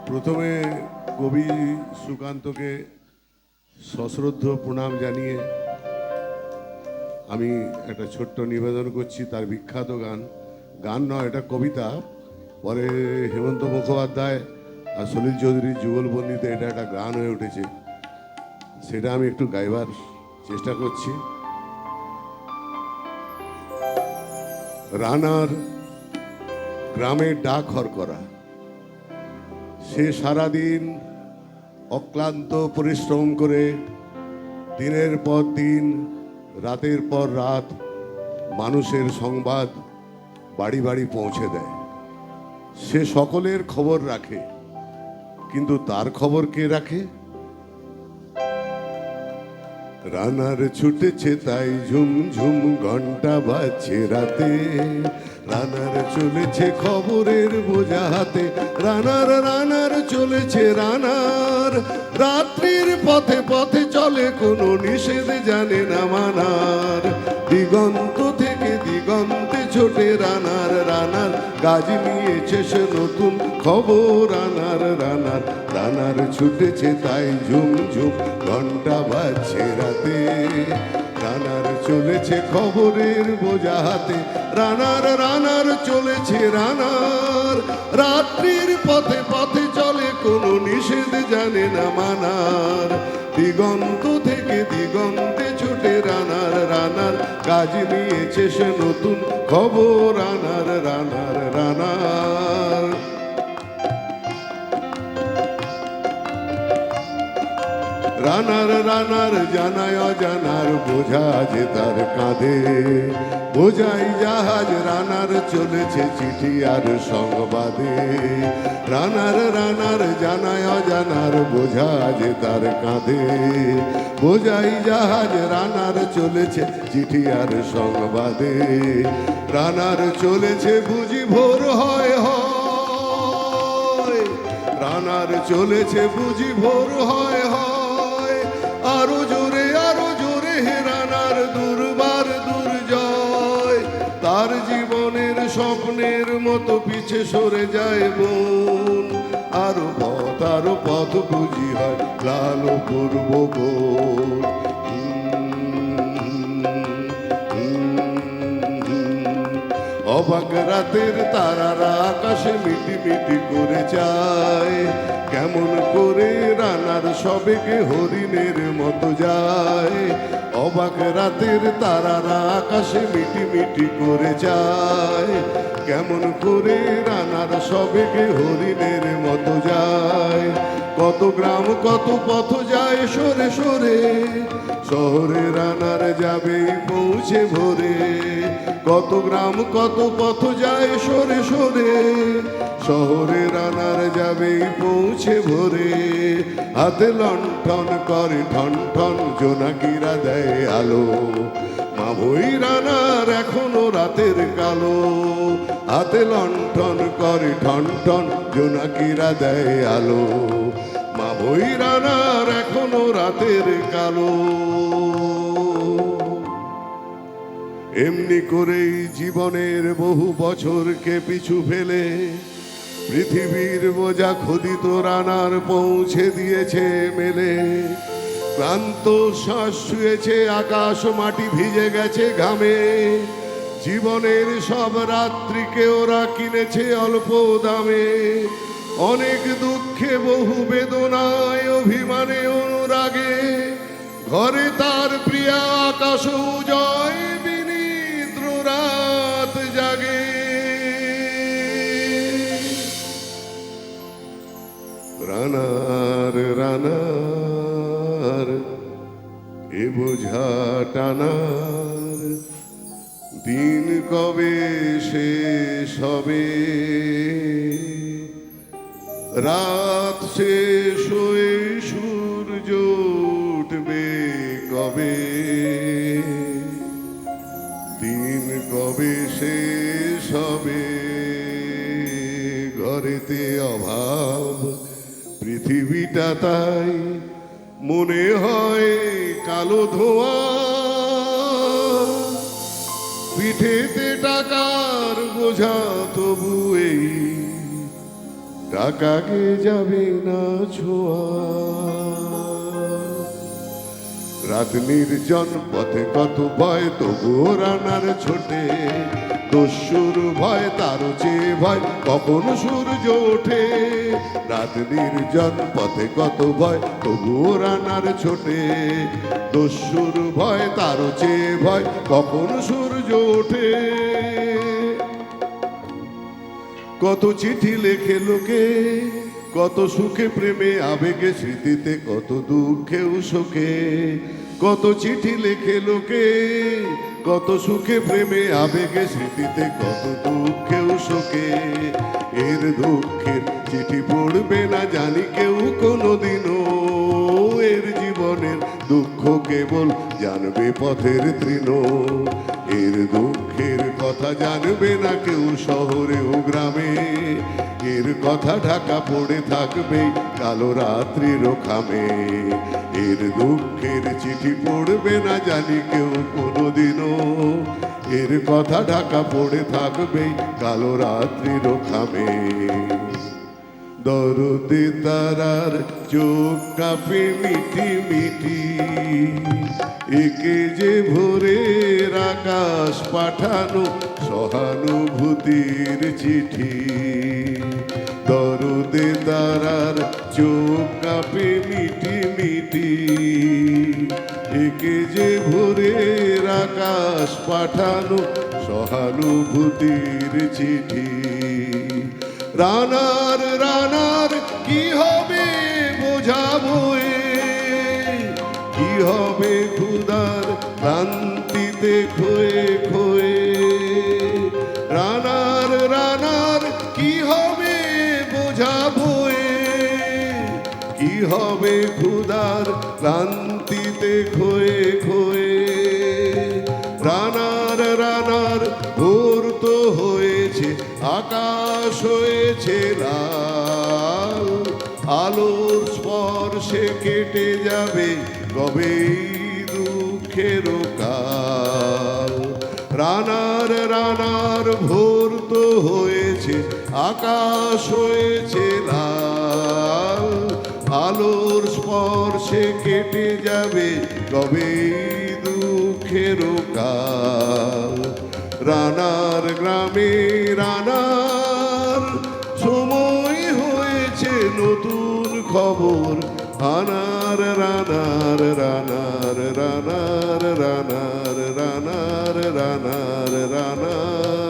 প্রথমে কবি সুকান্তকে সশ্রদ্ধ প্রণাম জানিয়ে আমি একটা ছোট্ট নিবেদন করছি তার বিখ্যাত গান নয়, এটা কবিতা। পরে হেমন্ত মুখোপাধ্যায় আর সলিল চৌধুরীর যুগলবন্দিতে এটা একটা গান হয়ে উঠেছে, সেটা আমি একটু গাইবার চেষ্টা করছি। রানার গ্রামের ডাক হরকরা, সে সারাদিন অক্লান্ত পরিশ্রম করে দিনের পর দিন রাতের পর রাত মানুষের সংবাদ বাড়ি বাড়ি পৌঁছে দেয়। সে সকলের খবর রাখে, কিন্তু তার খবর কে রাখে? রানার ছুটেছে তাই ঝুমঝুম ঘন্টা বাজছে রাতে, রানার চলেছে খবরের বোঝা হাতে, রানার চলেছে রানার। রাত্রির পথে পথে চলে, কোনো নিষেধ জানে না মানার। দিগন্ত থেকে দিগন্তে ছোটে রানার কাজ নিয়েছে সে নতুন খবর। রানার ছুটেছে তাই ঝুমঝুম ঘন্টা বাজছে রাতে, রানার চলেছে খবরের বোঝা হাতে, রানার চলেছে রানার। রাত্রির পথে পথে চলে, কোনো নিষেধ জানে না মানার। দিগন্ত থেকে দিগন্তে ছুটে রানার কাজ নিয়েছে সে নতুন খবর। রানার জানায় অজানার বোঝা যে তার কাঁধে, বোঝাই জাহাজ রানার চলেছে চিঠি আর সংবাদে। রানার জানায় অজানার বোঝা যে তার কাঁধে, বোঝাই জাহাজ রানার চলেছে চিঠি আর সংবাদে। রানার চলেছে বুঝি ভোর হয়, রানার চলেছে বুঝি ভোর হয়। আরো জোরে হে রানার দুর্বার দুর্জয়, তার জীবনের স্বপ্নের মতো পিছে সরে যায় মন। আরো পথ বুঝি হয় লাল পূর্ব গোল। অবাক রাতের তারারা আকাশে মিটি মিটি করে যায়, কেমন করে রানার সবেগে হরিণের মতো যায়। অবাক রাতের তারারা আকাশে মিটি মিটি করে যায়, কেমন করে রানার সবেগে হরিণের মতো যায়। কত গ্রাম কত পথ যায় সরে সরে, শহরে রানার যাবে পৌঁছে ভোরে। কত গ্রাম কত পথ যায় সরে সরে, শহরে রানার যাবে পৌঁছে ভোরে। হাতে লণ্ঠন করে ঠন ঠন, জোনাকিরা দেয় আলো, মা বই রানার এখনো রাতের কালো। হাতে লণ্ঠন করে ঠন ঠন, জোনাকিরা দেয় আলো, মা বই রানার এখনো রাতের কালো। এমনি করেই জীবনের বহু বছরকে পিছু ফেলে পৃথিবীর বোঝা খোদিত রানার পৌঁছে দিয়েছে মেলে। ক্লান্ত শ্বাস শুয়েছে আকাশ, মাটি ভিজে গেছে ঘামে। জীবনের সব রাত্রিকে ওরা কিনেছে অল্প দামে। অনেক দুঃখে বহু বেদনায় অভিমানে অনুরাগে, ঘরে তার প্রিয়া আকাশ উজয় বিনিদ্র রাত জাগে। রানার এ বোঝা টানার দিন কবে শেষ হবে? রাত শেষ হয়ে সূর্য উঠবে কবে? দিন কবে শেষ হবে? ঘরেতে অভাব পৃথিবীটা তাই মনে হয় কালো ধোঁয়া। পিঠ পিঠেতে টাকার বোঝা তবু এই টাকাকে যাবে না ছোঁয়া। রাত নির্জন পথে কত ভয় তবুও রানার ছোটে, দস্যুর ভয় তারও চেয়ে ভয় কখন সূর্য ওঠে। রাত নির্জন পথে কত ভয় তবুও রানার ছোটে, দস্যুর ভয় তারও চেয়ে ভয় কখন সূর্য ওঠে। কত চিঠি লেখে লোকে, কত সুখে প্রেমে আবেগে স্মৃতিতে, কত দুঃখেও শোকে। কত চিঠি লেখে লোকে, কত সুখে প্রেমে আবেগে স্মৃতিতে, কত দুঃখেও শোকে। এর দুঃখের চিঠি পড়বে না জানি কেউ কোনোদিনও, এর জীবনের দুঃখ কেবল জানবে পথের তৃণ। এর দুঃখের কথা জানবে না কেউ শহরে ও গ্রামে, এর কথা ঢাকা পড়ে থাকবে কালো রাত্রির খামে। এর দুঃখের চিঠি পড়বে না জানি কেউ কোনোদিনও, এর কথা ঢাকা পড়ে থাকবে কালো রাত্রির খামে। দরদে তারার চোখ কাঁপে মিটি মিটি, একে যে ভোরের আকাশ পাঠানো সহানুভূতির চিঠি। দরদে তারার চোখ কাঁপে মিটি মিটি, একে যে ভোরের আকাশ পাঠানো সহানুভূতির চিঠি। রানার রানার কি হবে বোঝাবো এ, কি হবে ক্ষুধার ক্লান্তিতে খোয়ে খোয়ে। রানার রানার কি হবে বোঝাবো এ, কি হবে ক্ষুধার ক্লান্তিতে খোয়ে খোয়ে। রানার রানার ভোর তো হয়েছে, আকাশ হয়েছে লাল, আলোর স্পর্শে কেটে যাবে কবে দুঃখের কাল। রানার রানার ভোর তো হয়েছে, আকাশ হয়েছে লাল, আলোর স্পর্শে কেটে যাবে কবে দুঃখের কাল। রানার গ্রামে রানার সময় হয়েছে নতুন খবর, রানার রানার রানার রানার রানার রানার রানার রানার।